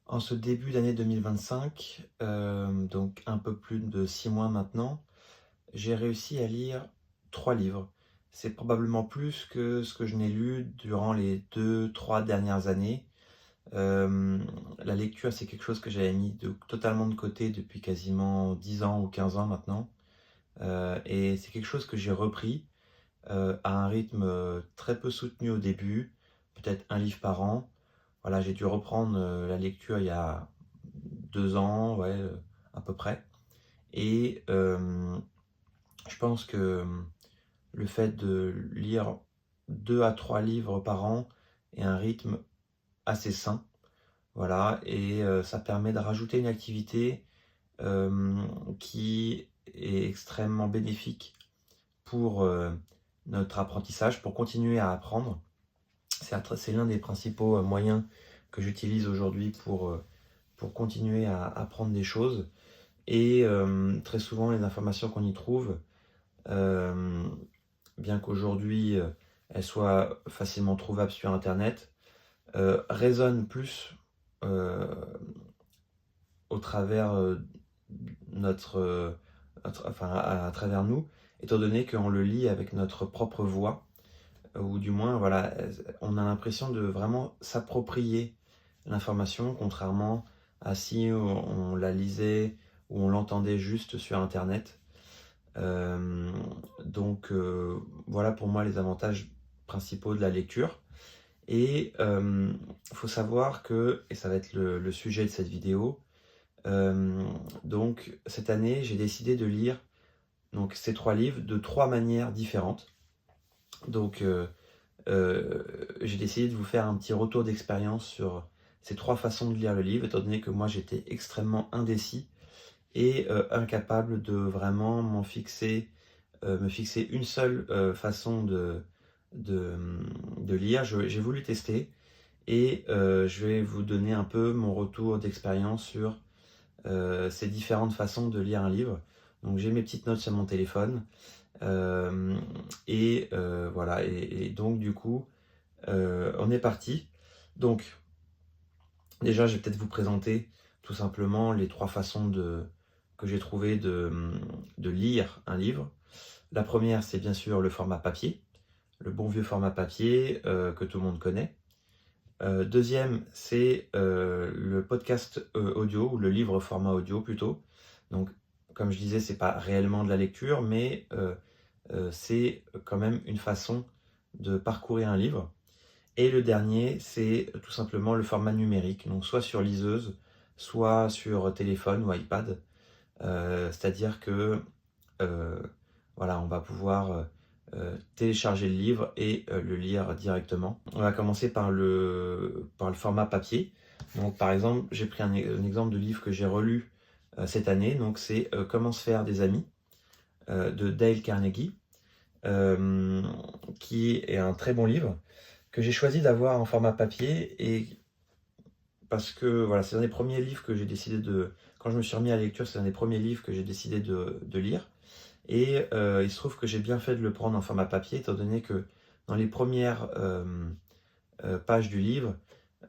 En ce début d'année 2025, donc un peu plus de 6 mois maintenant, j'ai réussi à lire 3 livres. C'est probablement plus que ce que je n'ai lu durant les 2, 3 dernières années. La lecture, c'est quelque chose que j'avais mis totalement de côté depuis quasiment 10 ans ou 15 ans maintenant. Et c'est quelque chose que j'ai repris, à un rythme, très peu soutenu au début, peut-être un livre par an. Voilà, j'ai dû reprendre, la lecture il y a 2 ans, ouais, à peu près. Et je pense que, le fait de lire 2 à 3 livres par an est un rythme assez sain, voilà. Et ça permet de rajouter une activité, qui est extrêmement bénéfique pour, notre apprentissage, pour continuer à apprendre. C'est l'un des principaux, moyens que j'utilise aujourd'hui pour continuer à apprendre des choses. Et très souvent, les informations qu'on y trouve, hem, bien qu'aujourd'hui, elles soient facilement trouvables sur internet, résonnent plus, heu, au travers, notre, enfin à travers nous, étant donné qu'on le lit avec notre propre voix, ou du moins voilà, on a l'impression de vraiment s'approprier l'information, contrairement à si on la lisait ou on l'entendait juste sur internet. Hem, donc voilà pour moi les avantages principaux de la lecture. Et faut savoir que, et ça va être le sujet de cette vidéo, hem, donc cette année, j'ai décidé de lire donc ces 3 livres de 3 manières différentes. Donc j'ai décidé de vous faire un petit retour d'expérience sur ces 3 façons de lire le livre, étant donné que moi j'étais extrêmement indécis et incapable de vraiment me fixer une seule, façon de lire. Je J'ai voulu tester et je vais vous donner un peu mon retour d'expérience sur, ces différentes façons de lire un livre. Donc j'ai mes petites notes sur mon téléphone, hem et voilà. Et donc du coup, on est parti. Donc déjà, je vais peut-être vous présenter tout simplement les 3 façons que j'ai trouvé de lire un livre. La première, c'est bien sûr le format papier, le bon vieux format papier, que tout le monde connaît. 2e, c'est, le podcast, audio, ou le livre format audio plutôt. Donc comme je disais, c'est pas réellement de la lecture, mais c'est quand même une façon de parcourir un livre. Et le dernier, c'est tout simplement le format numérique, donc soit sur liseuse, soit sur téléphone ou iPad. C'est-à-dire que, heu, voilà, on va pouvoir, télécharger le livre et le lire directement. On va commencer par le format papier. Donc par exemple, j'ai pris un exemple de livre que j'ai relu, cette année, donc c'est, Comment se faire des amis, de Dale Carnegie, hem, qui est un très bon livre que j'ai choisi d'avoir en format papier. Et parce que voilà, c'est un des premiers livres que j'ai décidé de quand je me suis remis à la lecture, c'est un des premiers livres que j'ai décidé de lire. Et il se trouve que j'ai bien fait de le prendre en format papier, étant donné que dans les premières pages du livre,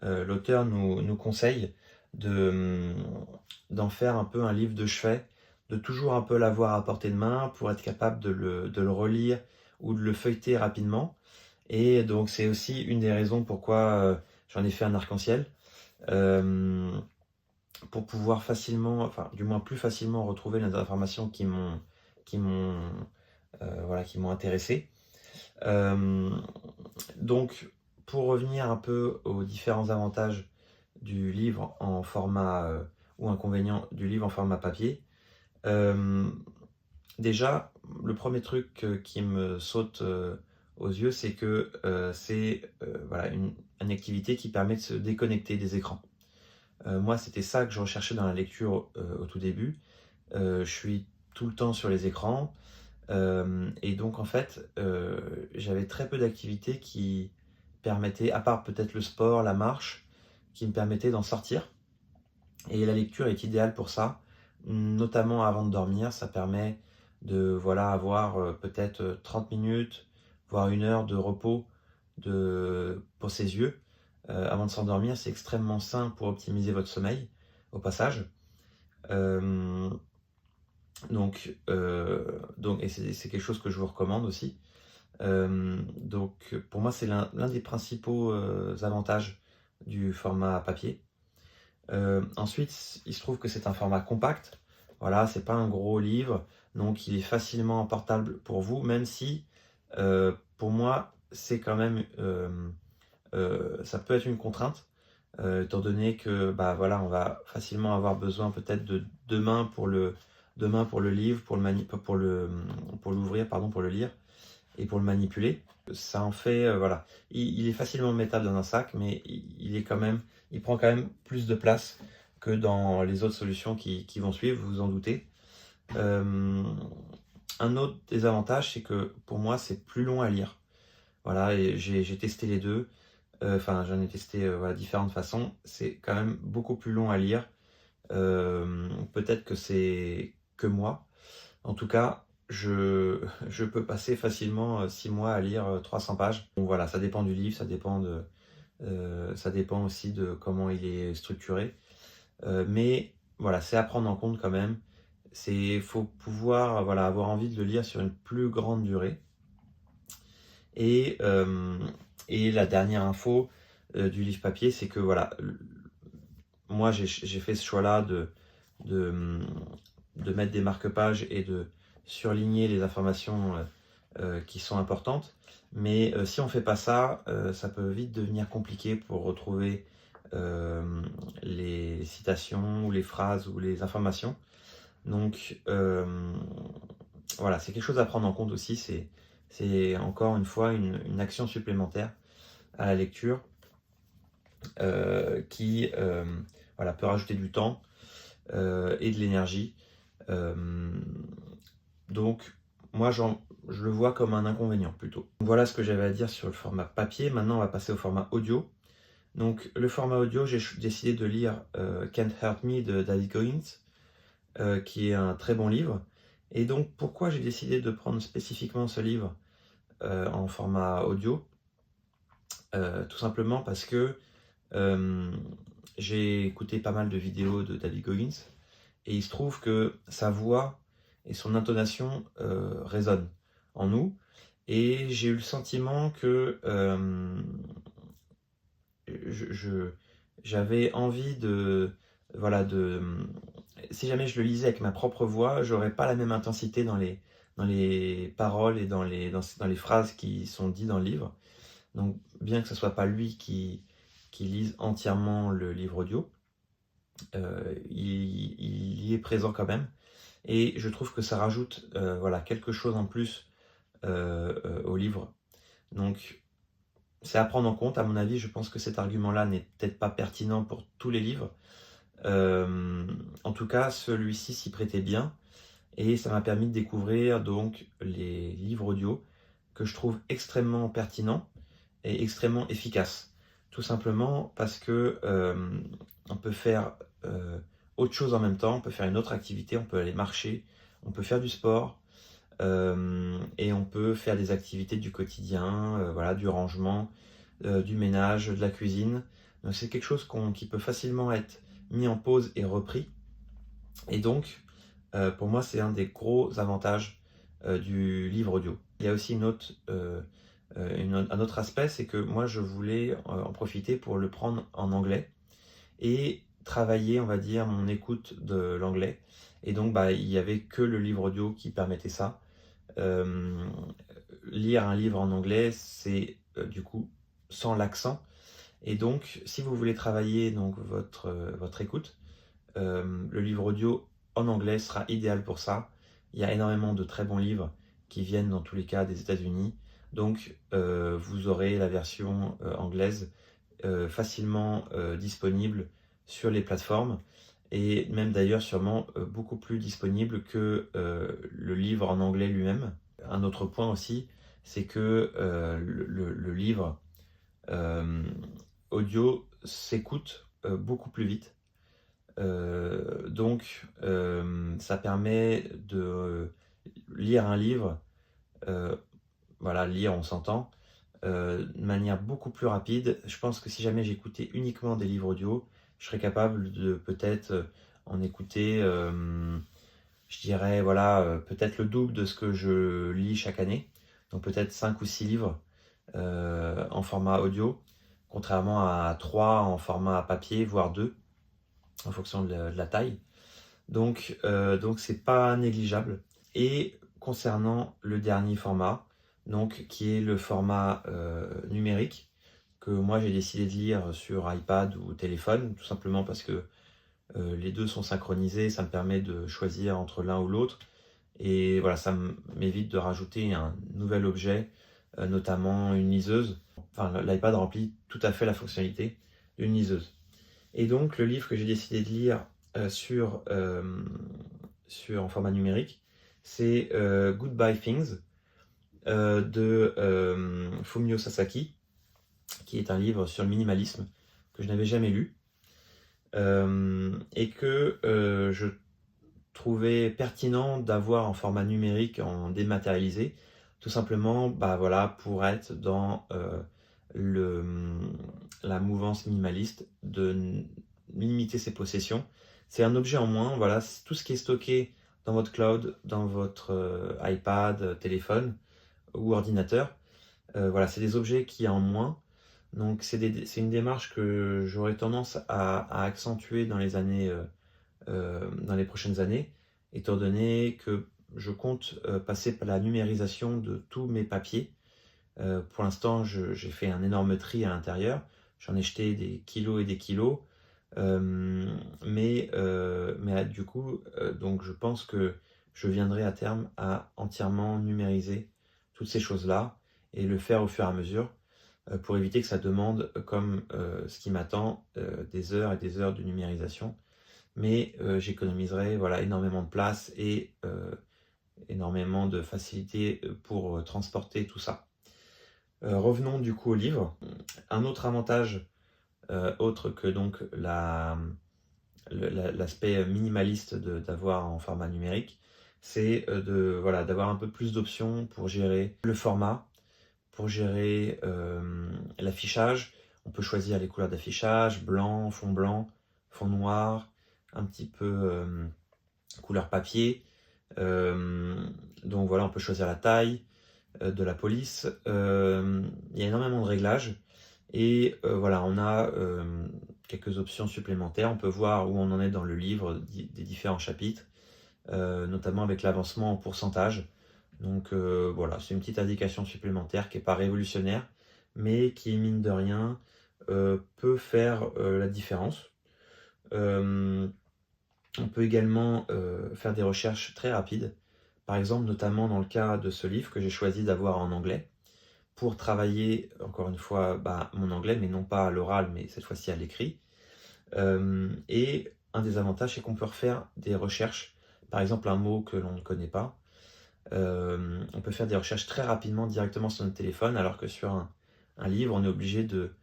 l'auteur nous conseille de, d'en faire un peu un livre de chevet, de toujours un peu l'avoir à portée de main pour être capable de le relire ou de le feuilleter rapidement. Et donc c'est aussi une des raisons pourquoi, j'en ai fait un arc-en-ciel, hem, pour pouvoir facilement, enfin du moins plus facilement retrouver les informations qui m'ont, voilà, qui m'ont intéressé. Hem, donc pour revenir un peu aux différents avantages du livre en format, ou inconvénients du livre en format papier, hem, déjà, le premier truc, qui me saute, aux yeux, c'est que, c'est, voilà, une activité qui permet de se déconnecter des écrans. Moi, c'était ça que je recherchais dans la lecture, au tout début. Je suis tout le temps sur les écrans, et donc en fait, j'avais très peu d'activités qui permettaient, à part peut-être le sport, la marche, qui me permettaient d'en sortir. Et la lecture est idéale pour ça, notamment avant de dormir. Ça permet de, voilà, avoir, peut-être, 30 minutes, voire 1 heure de repos pour ses yeux. avant de s'endormir. C'est extrêmement sain pour optimiser votre sommeil, au passage. Euh, et c'est quelque chose que je vous recommande aussi. Donc pour moi, c'est l'un des principaux avantages du format papier. Ensuite, il se trouve que c'est un format compact. Voilà, c'est pas un gros livre, donc il est facilement portable pour vous, même si pour moi, c'est quand même ça peut être une contrainte, étant donné que bah voilà, on va facilement avoir besoin peut-être de deux mains pour le livre, pour l'ouvrir, pardon, pour le lire et pour le manipuler. Ça en fait, voilà. Il est facilement mettable dans un sac, mais il prend quand même plus de place que dans les autres solutions qui vont suivre, vous vous en doutez. Un autre désavantage, c'est que pour moi, c'est plus long à lire. Voilà, et j'ai testé les deux. Enfin, j'en ai testé voilà, différentes façons. C'est quand même beaucoup plus long à lire. Peut-être que c'est que moi. En tout cas, je peux passer facilement 6 mois à lire 300 pages. Donc voilà, ça dépend du livre, ça dépend aussi de comment il est structuré. Mais voilà, c'est à prendre en compte quand même. Faut pouvoir voilà, avoir envie de le lire sur une plus grande durée. Et, euh, et la dernière info du livre papier, c'est que voilà, moi j'ai fait ce choix-là de, de mettre des marque-pages et de surligner les informations qui sont importantes. Mais si on ne fait pas ça, ça peut vite devenir compliqué pour retrouver les citations ou les phrases ou les informations. Donc voilà, c'est quelque chose à prendre en compte aussi. C'est encore une fois une action supplémentaire à la lecture qui voilà, peut rajouter du temps et de l'énergie. Donc, moi, je le vois comme un inconvénient plutôt. Voilà ce que j'avais à dire sur le format papier. Maintenant, on va passer au format audio. Donc, le format audio, j'ai décidé de lire Can't Hurt Me de David Goggins, qui est un très bon livre. Et donc, pourquoi j'ai décidé de prendre spécifiquement ce livre en format audio? Tout simplement parce que j'ai écouté pas mal de vidéos de David Goggins et il se trouve que sa voix et son intonation résonnent en nous. Et j'ai eu le sentiment que j'avais envie voilà, si jamais je le lisais avec ma propre voix, j'aurais pas la même intensité dans les paroles et dans les phrases qui sont dites dans le livre. Donc, bien que ce soit pas lui qui lise entièrement le livre audio, il y est présent quand même. Et je trouve que ça rajoute voilà, quelque chose en plus au livre. Donc, c'est à prendre en compte. À mon avis, je pense que cet argument-là n'est peut-être pas pertinent pour tous les livres. En tout cas, celui-ci s'y prêtait bien. Et ça m'a permis de découvrir donc les livres audio que je trouve extrêmement pertinents et extrêmement efficaces. Tout simplement parce que on peut faire autre chose en même temps, on peut faire une autre activité, on peut aller marcher, on peut faire du sport et on peut faire des activités du quotidien, voilà, du rangement, du ménage, de la cuisine. Donc c'est quelque chose qui peut facilement être mis en pause et repris. Et donc, pour moi, c'est un des gros avantages du livre audio. Il y a aussi un autre aspect, c'est que moi, je voulais en profiter pour le prendre en anglais et travailler, on va dire, mon écoute de l'anglais. Et donc, bah, il n'y avait que le livre audio qui permettait ça. Lire un livre en anglais, c'est du coup sans l'accent. Et donc, si vous voulez travailler donc, votre écoute, le livre audio en anglais sera idéal pour ça. Il y a énormément de très bons livres qui viennent dans tous les cas des États-Unis. Donc, vous aurez la version anglaise facilement disponible sur les plateformes et même d'ailleurs sûrement beaucoup plus disponible que le livre en anglais lui-même. Un autre point aussi, c'est que le livre audio s'écoute beaucoup plus vite. Donc, ça permet de lire un livre, voilà, lire on s'entend, de manière beaucoup plus rapide. Je pense que si jamais j'écoutais uniquement des livres audio, je serais capable de peut-être en écouter, je dirais, voilà, peut-être le double de ce que je lis chaque année. Donc peut-être 5 ou 6 livres en format audio, contrairement à 3 en format papier, voire 2, en fonction de la taille. Donc c'est pas négligeable. Et concernant le dernier format, donc qui est le format numérique, que moi j'ai décidé de lire sur iPad ou téléphone, tout simplement parce que les deux sont synchronisés, ça me permet de choisir entre l'un ou l'autre. Et voilà, ça m'évite de rajouter un nouvel objet, notamment une liseuse. Enfin, l'iPad remplit tout à fait la fonctionnalité d'une liseuse. Et donc, le livre que j'ai décidé de lire en format numérique, c'est Goodbye Things de Fumio Sasaki, qui est un livre sur le minimalisme que je n'avais jamais lu et que je trouvais pertinent d'avoir en format numérique, en dématérialisé, tout simplement voilà, pour être dans le, la mouvance minimaliste, de limiter ses possessions. C'est un objet en moins, voilà, tout ce qui est stocké dans votre cloud, dans votre iPad, téléphone ou ordinateur, voilà, c'est des objets qui y a en moins. Donc c'est une démarche que j'aurais tendance à accentuer dans dans les prochaines années, étant donné que je compte passer par la numérisation de tous mes papiers. Pour l'instant, j'ai fait un énorme tri à l'intérieur. J'en ai jeté des kilos et des kilos. Mais du coup, donc je pense que je viendrai à terme à entièrement numériser toutes ces choses-là et le faire au fur et à mesure pour éviter que ça demande, comme ce qui m'attend, des heures et des heures de numérisation. Mais j'économiserai voilà, énormément de place et énormément de facilité pour transporter tout ça. Revenons du coup au livre. Un autre avantage, autre que donc l'aspect minimaliste d'avoir en format numérique, c'est voilà, d'avoir un peu plus d'options pour gérer le format, pour gérer l'affichage. On peut choisir les couleurs d'affichage, blanc, fond noir, un petit peu couleur papier. Donc voilà, on peut choisir la taille de la police. Il y a énormément de réglages. Et voilà, on a quelques options supplémentaires. On peut voir où on en est dans le livre des différents chapitres, notamment avec l'avancement en pourcentage. Donc voilà, c'est une petite indication supplémentaire qui n'est pas révolutionnaire, mais qui, mine de rien, peut faire la différence. On peut également faire des recherches très rapides, par exemple notamment dans le cas de ce livre que j'ai choisi d'avoir en anglais, pour travailler, encore une fois, mon anglais, mais non pas à l'oral, mais cette fois-ci à l'écrit. Et un des avantages, c'est qu'on peut refaire des recherches, par exemple un mot que l'on ne connaît pas. On peut faire des recherches très rapidement directement sur notre téléphone, alors que sur un livre, on est obligé de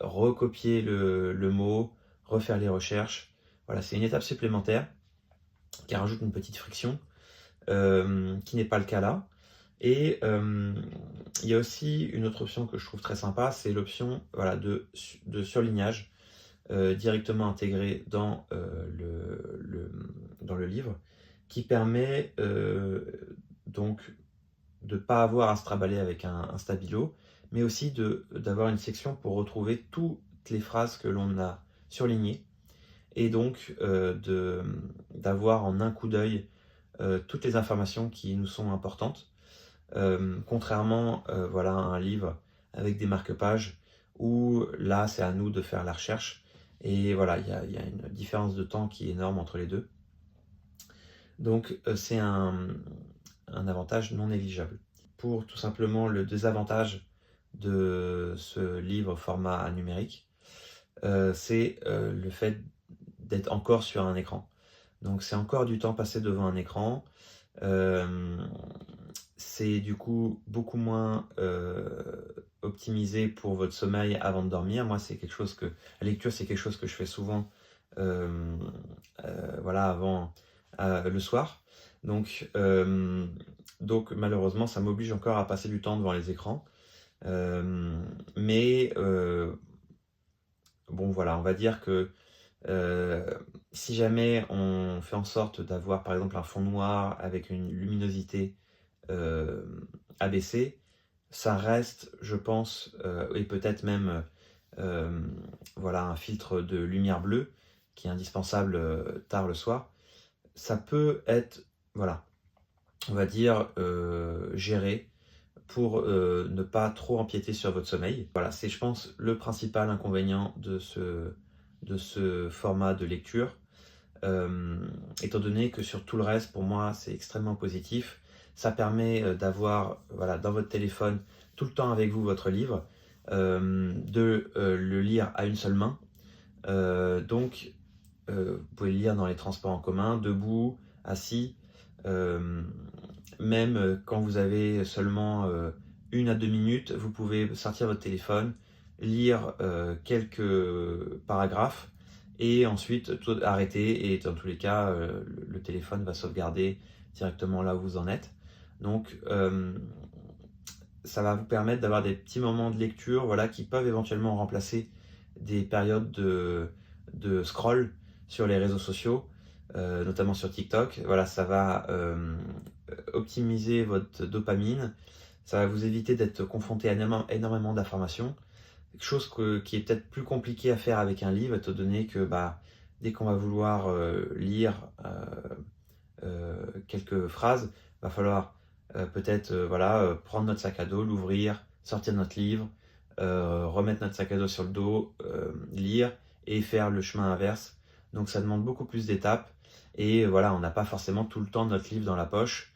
recopier le mot, refaire les recherches. Voilà, c'est une étape supplémentaire qui rajoute une petite friction, qui n'est pas le cas là. Et il y a aussi une autre option que je trouve très sympa, c'est l'option voilà, de surlignage directement intégrée dans le livre, qui permet donc de ne pas avoir à se traballer avec un stabilo, mais aussi d'avoir une section pour retrouver toutes les phrases que l'on a surlignées, et donc d'avoir en un coup d'œil toutes les informations qui nous sont importantes, contrairement voilà, à un livre avec des marque-pages, où là c'est à nous de faire la recherche, et voilà, il y a une différence de temps qui est énorme entre les deux. Donc c'est un avantage non négligeable. Pour tout simplement le désavantage de ce livre format numérique, c'est le fait d'être encore sur un écran. Donc c'est encore du temps passé devant un écran. C'est du coup beaucoup moins optimisé pour votre sommeil avant de dormir. Moi, c'est quelque chose que la lecture, c'est quelque chose que je fais souvent voilà, avant le soir. Donc malheureusement, ça m'oblige encore à passer du temps devant les écrans. Mais bon voilà, on va dire que euh, si jamais on fait en sorte d'avoir par exemple un fond noir avec une luminosité euh, abaissée, ça reste, je pense, et peut-être même euh, voilà, un filtre de lumière bleue qui est indispensable tard le soir. Ça peut être, voilà, on va dire, géré pour ne pas trop empiéter sur votre sommeil. Voilà, c'est, je pense, le principal inconvénient de ce format de lecture. Étant donné que sur tout le reste, pour moi, c'est extrêmement positif. Ça permet d'avoir, voilà, dans votre téléphone, tout le temps avec vous votre livre, de le lire à une seule main. Donc, vous pouvez le lire dans les transports en commun, debout, assis, euh, même quand vous avez seulement 1 à 2 minutes, vous pouvez sortir votre téléphone, lire quelques paragraphes et ensuite tout arrêter. Et dans tous les cas, le téléphone va sauvegarder directement là où vous en êtes. Donc, ça va vous permettre d'avoir des petits moments de lecture, voilà, qui peuvent éventuellement remplacer des périodes de scroll sur les réseaux sociaux, notamment sur TikTok. Voilà, ça va optimiser votre dopamine, ça va vous éviter d'être confronté à énormément d'informations, quelque chose qui est peut-être plus compliqué à faire avec un livre, étant donné que bah, dès qu'on va vouloir lire quelques phrases, il va falloir peut-être voilà, prendre notre sac à dos, l'ouvrir, sortir notre livre, remettre notre sac à dos sur le dos, lire et faire le chemin inverse. Donc ça demande beaucoup plus d'étapes et voilà, on n'a pas forcément tout le temps notre livre dans la poche.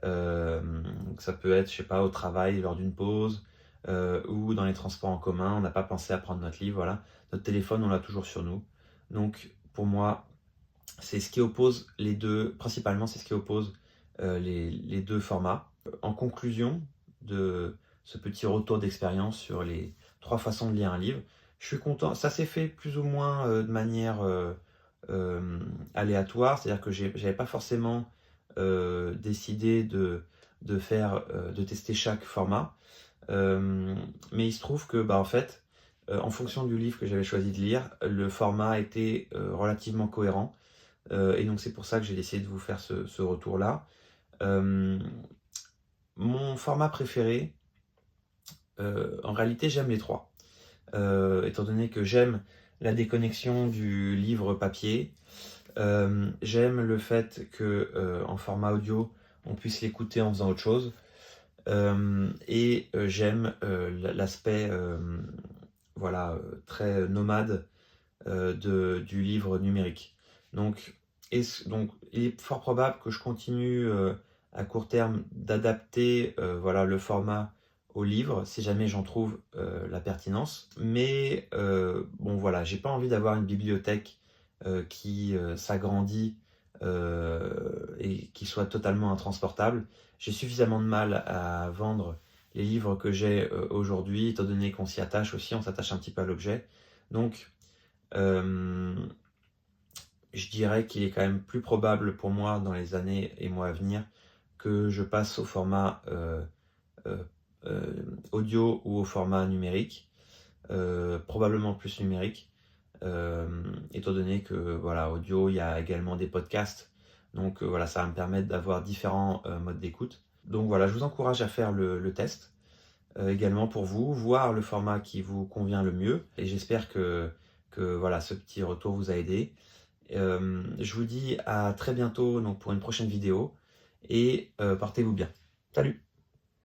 Donc ça peut être, je sais pas, au travail lors d'une pause ou dans les transports en commun, on n'a pas pensé à prendre notre livre. Voilà, notre téléphone, on l'a toujours sur nous. Donc pour moi, c'est ce qui oppose les deux, principalement c'est ce qui oppose les deux formats. En conclusion de ce petit retour d'expérience sur les 3 façons de lire un livre, je suis content, ça s'est fait plus ou moins de manière aléatoire, c'est-à-dire que j'avais pas forcément décidé de tester chaque format. Mais il se trouve que bah, en fait, en fonction du livre que j'avais choisi de lire, le format était relativement cohérent. Et donc c'est pour ça que j'ai décidé de vous faire ce retour-là. Euh, Mon format préféré, en réalité j'aime les trois. Étant donné que j'aime la déconnexion du livre papier, j'aime le fait que en format audio, on puisse l'écouter en faisant autre chose. Et j'aime l'aspect voilà, très nomade du livre numérique. Donc, donc, il est fort probable que je continue à court terme d'adapter voilà, le format au livre si jamais j'en trouve la pertinence. Mais bon voilà, j'ai pas envie d'avoir une bibliothèque qui s'agrandit et qui soit totalement intransportable. J'ai suffisamment de mal à vendre les livres que j'ai aujourd'hui, étant donné qu'on s'y attache aussi, on s'attache un petit peu à l'objet. Donc, euh, je dirais qu'il est quand même plus probable pour moi dans les années et mois à venir que je passe au format euh, audio ou au format numérique, probablement plus numérique, étant donné que voilà, audio, il y a également des podcasts, donc voilà, ça va me permettre d'avoir différents modes d'écoute. Donc voilà, je vous encourage à faire le test également pour vous, voir le format qui vous convient le mieux, et j'espère que voilà, ce petit retour vous a aidé. Je vous dis à très bientôt donc, pour une prochaine vidéo et portez-vous bien. Salut!